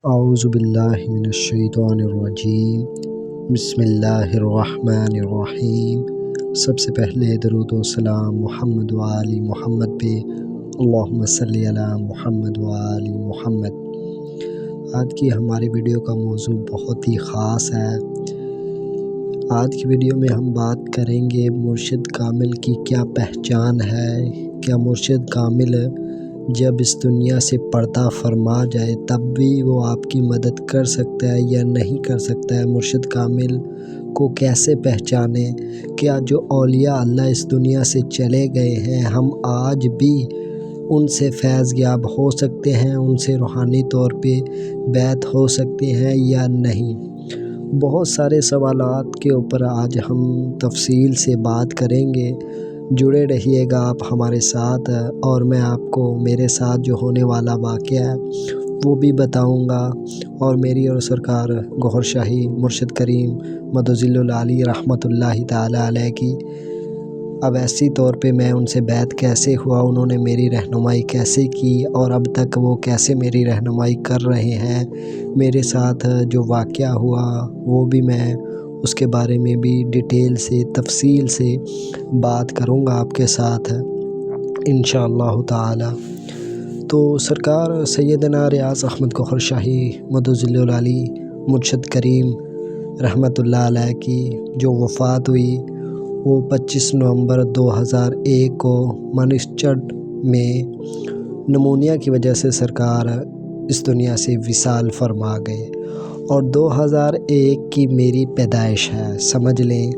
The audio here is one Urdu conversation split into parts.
اعوذ باللہ من الشیطان الرجیم بسم اللہ الرحمن الرحیم۔ سب سے پہلے درود و سلام محمد و آل محمد پہ، اللہم صلی علی محمد و آل محمد۔ آج کی ہماری ویڈیو کا موضوع بہت ہی خاص ہے۔ آج کی ویڈیو میں ہم بات کریں گے مرشد کامل کی کیا پہچان ہے، کیا مرشد کامل جب اس دنیا سے پردہ فرما جائے تب بھی وہ آپ کی مدد کر سکتا ہے یا نہیں کر سکتا ہے۔ مرشد کامل کو کیسے پہچانیں؟ کیا جو اولیاء اللہ اس دنیا سے چلے گئے ہیں ہم آج بھی ان سے فیض یاب ہو سکتے ہیں، ان سے روحانی طور پہ بیعت ہو سکتے ہیں یا نہیں؟ بہت سارے سوالات کے اوپر آج ہم تفصیل سے بات کریں گے۔ جڑے رہیے گا آپ ہمارے ساتھ، اور میں آپ کو میرے ساتھ جو ہونے والا واقعہ ہے وہ بھی بتاؤں گا، اور میری اور سرکار گوہر شاہی مرشد کریم مدظل العالی رحمۃ اللہ تعالی علیہ کی اویسی طور پہ میں ان سے بیعت کیسے ہوا، انہوں نے میری رہنمائی کیسے کی، اور اب تک وہ کیسے میری رہنمائی کر رہے ہیں۔ میرے ساتھ جو واقعہ ہوا وہ بھی میں اس کے بارے میں بھی ڈیٹیل سے تفصیل سے بات کروں گا آپ کے ساتھ انشاءاللہ تعالی۔ تو سرکار سیدنا ریاض احمد گوہر شاہی مدظل العالی مرشد کریم رحمۃ اللہ علیہ کی جو وفات ہوئی وہ 25 نومبر 2001 کو مانچسٹر میں نمونیا کی وجہ سے سرکار اس دنیا سے وصال فرما گئے، اور 2001 کی میری پیدائش ہے۔ سمجھ لیں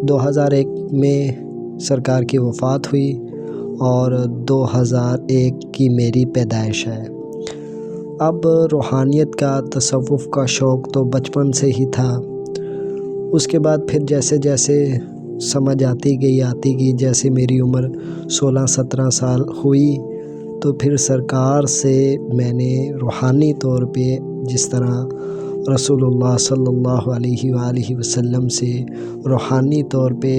2001 میں سرکار کی وفات ہوئی اور 2001 کی میری پیدائش ہے۔ اب روحانیت کا تصوف کا شوق تو بچپن سے ہی تھا، اس کے بعد پھر جیسے جیسے سمجھ آتی گئی جیسے میری عمر 16-17 سال ہوئی تو پھر سرکار سے میں نے روحانی طور پہ جس طرح رسول اللہ صلی اللہ علیہ وآلہ وسلم سے روحانی طور پہ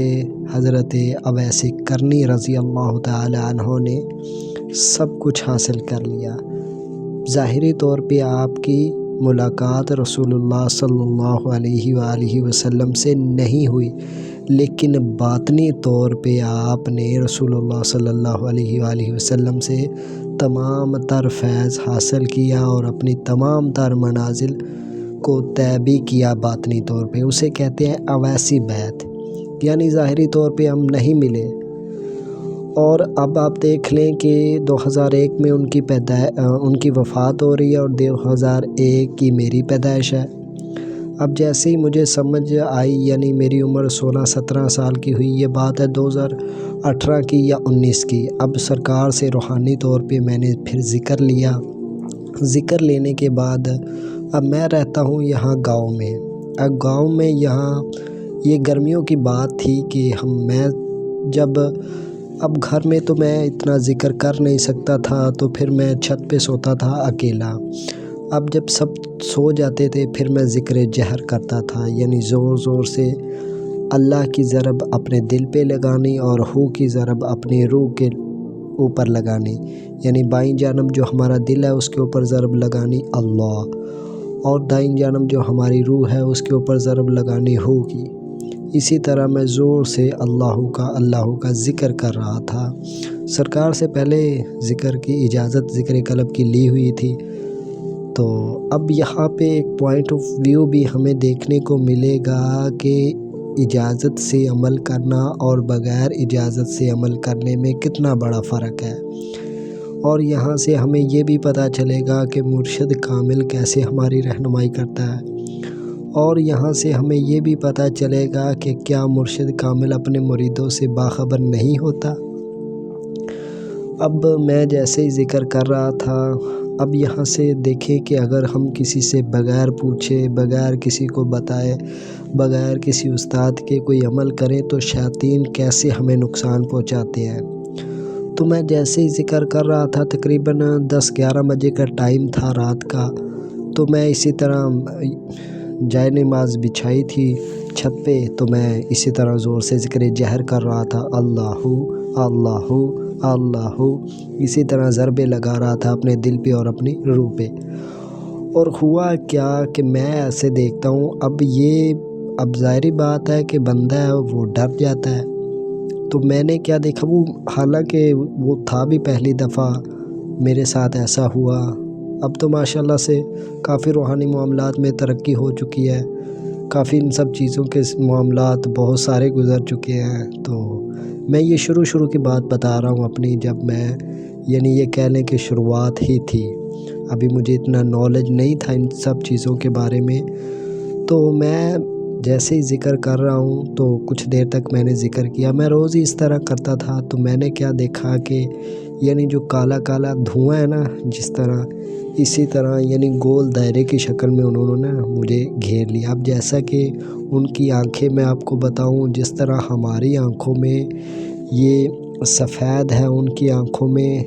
حضرت اویس کرنی رضی اللہ تعالی عنہ نے سب کچھ حاصل کر لیا۔ ظاہری طور پہ آپ کی ملاقات رسول اللہ صلی اللہ علیہ وآلہ وسلم سے نہیں ہوئی، لیکن باطنی طور پہ آپ نے رسول اللہ صلی اللہ علیہ وآلہ وسلم سے تمام تر فیض حاصل کیا اور اپنی تمام تر منازل کو طے بھی کیا باطنی طور پہ۔ اسے کہتے ہیں اویسی بیعت، یعنی ظاہری طور پہ ہم نہیں ملے، اور اب آپ دیکھ لیں کہ 2001 میں ان کی وفات ہو رہی ہے اور 2001 کی میری پیدائش ہے۔ اب جیسے ہی مجھے سمجھ آئی، یعنی میری عمر 16-17 سال کی ہوئی، یہ بات ہے 2018 کی یا 19 کی۔ اب سرکار سے روحانی طور پہ میں نے پھر ذکر لیا۔ ذکر لینے کے بعد اب میں رہتا ہوں یہاں گاؤں میں۔ اب گاؤں میں یہاں یہ گرمیوں کی بات تھی کہ میں جب اب گھر میں تو میں اتنا ذکر کر نہیں سکتا تھا، تو پھر میں چھت پہ سوتا تھا اکیلا۔ اب جب سب سو جاتے تھے پھر میں ذکر جہر کرتا تھا، یعنی زور زور سے اللہ کی ضرب اپنے دل پہ لگانی اور ہو کی ضرب اپنی روح کے اوپر لگانی، یعنی بائیں جانب جو ہمارا دل ہے اس کے اوپر ضرب لگانی اللہ، اور دائیں جانب جو ہماری روح ہے اس کے اوپر ضرب لگانی ہو کی۔ اسی طرح میں زور سے اللہ کا ذکر کر رہا تھا۔ سرکار سے پہلے ذکر کی اجازت ذکر قلب کی لی ہوئی تھی۔ تو اب یہاں پہ ایک پوائنٹ آف ویو بھی ہمیں دیکھنے کو ملے گا کہ اجازت سے عمل کرنا اور بغیر اجازت سے عمل کرنے میں کتنا بڑا فرق ہے، اور یہاں سے ہمیں یہ بھی پتہ چلے گا کہ مرشد کامل کیسے ہماری رہنمائی کرتا ہے، اور یہاں سے ہمیں یہ بھی پتہ چلے گا کہ کیا مرشد کامل اپنے مریدوں سے باخبر نہیں ہوتا۔ اب میں جیسے ہی ذکر کر رہا تھا، اب یہاں سے دیکھیں کہ اگر ہم کسی سے بغیر پوچھے، بغیر کسی کو بتائے، بغیر کسی استاد کے کوئی عمل کریں تو شیاطین کیسے ہمیں نقصان پہنچاتے ہیں۔ تو میں جیسے ہی ذکر کر رہا تھا، تقریباً 10-11 بجے کا ٹائم تھا رات کا، تو میں اسی طرح جائے نماز بچھائی تھی چھت پہ، تو میں اسی طرح زور سے ذکر جہر کر رہا تھا اللہ اللہ اللہ، اسی طرح ضربے لگا رہا تھا اپنے دل پہ اور اپنی روح پہ، اور ہوا کیا کہ میں ایسے دیکھتا ہوں اب ظاہری بات ہے کہ بندہ ہے وہ ڈر جاتا ہے۔ تو میں نے کیا دیکھا، وہ حالانکہ وہ تھا بھی پہلی دفعہ میرے ساتھ ایسا ہوا، اب تو ماشاءاللہ سے کافی روحانی معاملات میں ترقی ہو چکی ہے، کافی ان سب چیزوں کے معاملات بہت سارے گزر چکے ہیں۔ تو میں یہ شروع کی بات بتا رہا ہوں اپنی، جب میں یعنی یہ کہہ لیں کہ شروعات ہی تھی، ابھی مجھے اتنا نالج نہیں تھا ان سب چیزوں کے بارے میں۔ تو میں جیسے ہی ذکر کر رہا ہوں تو کچھ دیر تک میں نے ذکر کیا، میں روز ہی اس طرح کرتا تھا۔ تو میں نے کیا دیکھا کہ یعنی جو کالا کالا دھواں ہے نا، جس طرح اسی طرح یعنی گول دائرے کی شکل میں انہوں نے مجھے گھیر لیا۔ اب جیسا کہ ان کی آنکھیں میں آپ کو بتاؤں، جس طرح ہماری آنکھوں میں یہ سفید ہے، ان کی آنکھوں میں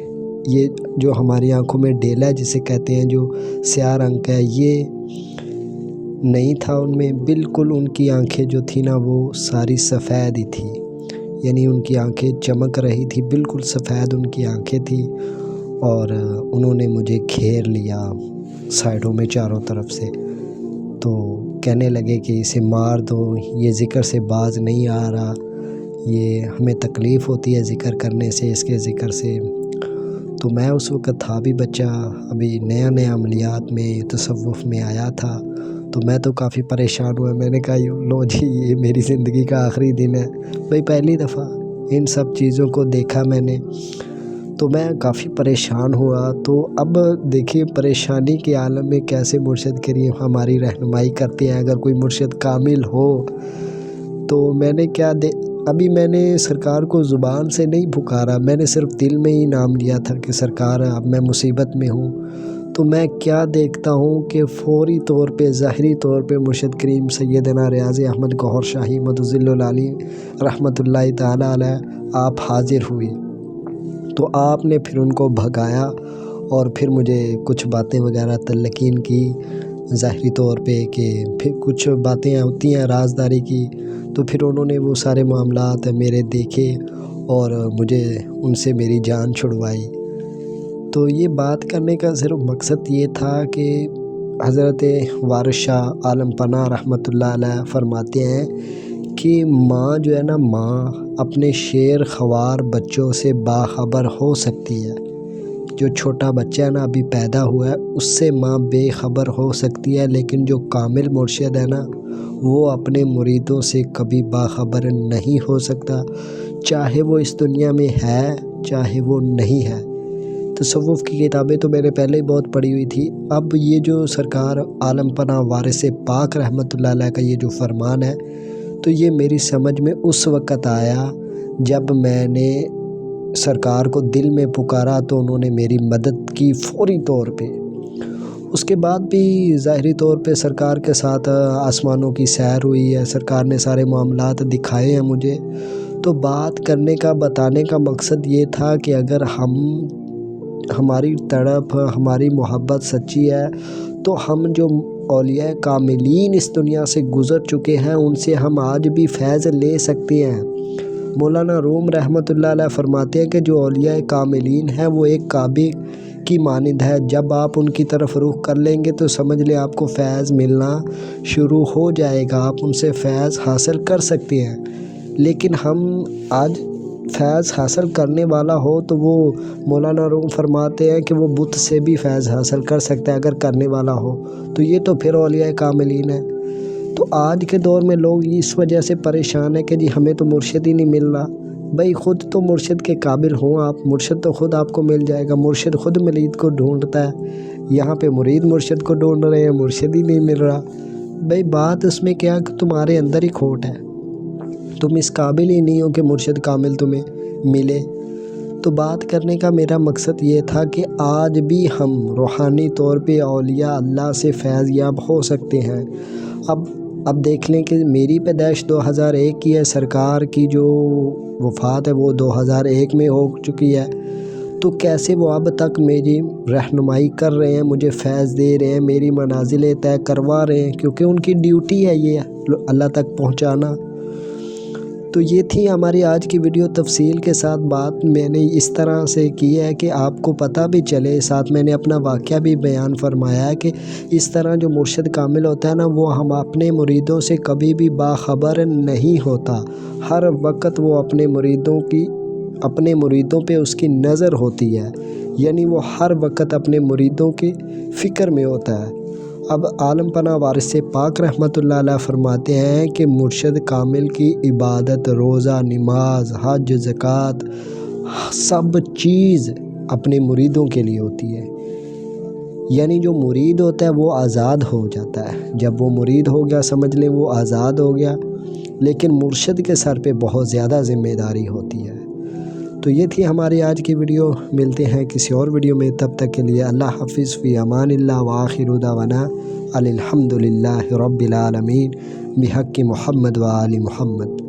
یہ جو ہماری آنکھوں میں ڈیلا ہے جسے کہتے ہیں، جو سیاہ رنگ کا ہے، یہ نہیں تھا ان میں۔ بالکل ان کی آنکھیں جو تھی نا وہ ساری سفید ہی تھی، یعنی ان کی آنکھیں چمک رہی تھی، بالکل سفید ان کی آنکھیں تھیں۔ اور انہوں نے مجھے گھیر لیا سائڈوں میں چاروں طرف سے، تو کہنے لگے کہ اسے مار دو، یہ ذکر سے باز نہیں آ رہا، یہ ہمیں تکلیف ہوتی ہے ذکر کرنے سے، اس کے ذکر سے۔ تو میں اس وقت تھا بھی بچہ، ابھی نیا عملیات میں تصوف میں آیا تھا، تو میں تو کافی پریشان ہوا۔ میں نے کہا لو جی، یہ میری زندگی کا آخری دن ہے، بھئی پہلی دفعہ ان سب چیزوں کو دیکھا میں نے، تو میں کافی پریشان ہوا۔ تو اب دیکھیے پریشانی کے عالم میں کیسے مرشد کریم ہماری رہنمائی کرتے ہیں۔ اگر کوئی مرشد کامل ہو تو میں نے ابھی میں نے سرکار کو زبان سے نہیں پکارا، میں نے صرف دل میں ہی نام لیا تھا کہ سرکار اب میں مصیبت میں ہوں۔ تو میں کیا دیکھتا ہوں کہ فوری طور پہ، ظاہری طور پہ مرشد کریم سیدنا ریاض احمد گوہر شاہی مدظل العالی رحمۃ اللہ تعالیٰ علیہ آپ حاضر ہوئے۔ تو آپ نے پھر ان کو بھگایا اور پھر مجھے کچھ باتیں وغیرہ تلقین کی ظاہری طور پہ، کہ پھر کچھ باتیں ہوتی ہیں رازداری کی، تو پھر انہوں نے وہ سارے معاملات میرے دیکھے اور مجھے ان سے میری جان چھڑوائی۔ تو یہ بات کرنے کا صرف مقصد یہ تھا کہ حضرت وارث شاہ عالم پناہ رحمۃ اللہ علیہ فرماتے ہیں کہ ماں جو ہے نا، ماں اپنے شیر خوار بچوں سے باخبر ہو سکتی ہے۔ جو چھوٹا بچہ ہے نا، ابھی پیدا ہوا ہے، اس سے ماں بے خبر ہو سکتی ہے، لیکن جو کامل مرشد ہے نا، وہ اپنے مریدوں سے کبھی باخبر نہیں ہو سکتا، چاہے وہ اس دنیا میں ہے چاہے وہ نہیں ہے۔ تصوف کی کتابیں تو میں نے پہلے ہی بہت پڑھی ہوئی تھی، اب یہ جو سرکار عالم پناہ وارث پاک رحمۃ اللہ علیہ کا یہ جو فرمان ہے، تو یہ میری سمجھ میں اس وقت آیا جب میں نے سرکار کو دل میں پکارا، تو انہوں نے میری مدد کی فوری طور پہ۔ اس کے بعد بھی ظاہری طور پہ سرکار کے ساتھ آسمانوں کی سیر ہوئی ہے، سرکار نے سارے معاملات دکھائے ہیں مجھے۔ تو بات کرنے کا، بتانے کا مقصد یہ تھا کہ اگر ہماری تڑپ، ہماری محبت سچی ہے، تو ہم جو اولیاء کاملین اس دنیا سے گزر چکے ہیں، ان سے ہم آج بھی فیض لے سکتے ہیں۔ مولانا روم رحمۃ اللہ علیہ فرماتے ہیں کہ جو اولیاء کاملین ہیں وہ ایک کعبے کی مانند ہے، جب آپ ان کی طرف رخ کر لیں گے تو سمجھ لیں آپ کو فیض ملنا شروع ہو جائے گا، آپ ان سے فیض حاصل کر سکتے ہیں۔ لیکن ہم آج فیض حاصل کرنے والا ہو تو وہ مولانا روم فرماتے ہیں کہ وہ بت سے بھی فیض حاصل کر سکتا ہے اگر کرنے والا ہو، تو یہ تو پھر اولیاء کاملین ہے۔ تو آج کے دور میں لوگ اس وجہ سے پریشان ہیں کہ جی ہمیں تو مرشد ہی نہیں مل رہا۔ بھائی خود تو مرشد کے قابل ہوں آپ، مرشد تو خود آپ کو مل جائے گا، مرشد خود مرید کو ڈھونڈتا ہے، یہاں پہ مرید مرشد کو ڈھونڈ رہے ہیں، مرشد ہی نہیں مل رہا۔ بھائی بات اس میں کیا کہ تمہارے اندر ہی کھوٹ ہے، تم اس قابل ہی نہیں ہو کہ مرشد کامل تمہیں ملے۔ تو بات کرنے کا میرا مقصد یہ تھا کہ آج بھی ہم روحانی طور پہ اولیاء اللہ سے فیض یاب ہو سکتے ہیں۔ اب دیکھ لیں کہ میری پیدائش 2001 کی ہے، سرکار کی جو وفات ہے وہ 2001 میں ہو چکی ہے، تو کیسے وہ اب تک میری رہنمائی کر رہے ہیں، مجھے فیض دے رہے ہیں، میری منازلیں طے کروا رہے ہیں، کیونکہ ان کی ڈیوٹی ہے یہ اللہ تک پہنچانا۔ تو یہ تھی ہماری آج کی ویڈیو، تفصیل کے ساتھ بات میں نے اس طرح سے کی ہے کہ آپ کو پتہ بھی چلے، ساتھ میں نے اپنا واقعہ بھی بیان فرمایا ہے کہ اس طرح جو مرشد کامل ہوتا ہے نا، وہ ہم اپنے مریدوں سے کبھی بھی باخبر نہیں ہوتا، ہر وقت وہ اپنے مریدوں پہ اس کی نظر ہوتی ہے، یعنی وہ ہر وقت اپنے مریدوں کی فکر میں ہوتا ہے۔ اب عالم پناہ وارث پاک رحمۃ اللہ علیہ فرماتے ہیں کہ مرشد کامل کی عبادت، روزہ، نماز، حج، زکوٰۃ، سب چیز اپنے مریدوں کے لیے ہوتی ہے، یعنی جو مرید ہوتا ہے وہ آزاد ہو جاتا ہے، جب وہ مرید ہو گیا سمجھ لیں وہ آزاد ہو گیا، لیکن مرشد کے سر پہ بہت زیادہ ذمہ داری ہوتی ہے۔ تو یہ تھی ہماری آج کی ویڈیو، ملتے ہیں کسی اور ویڈیو میں، تب تک کے لیے اللہ حافظ، فی امان اللہ، وآخر دعوانا الحمد للہ رب العالمین، بحق محمد و آل محمد۔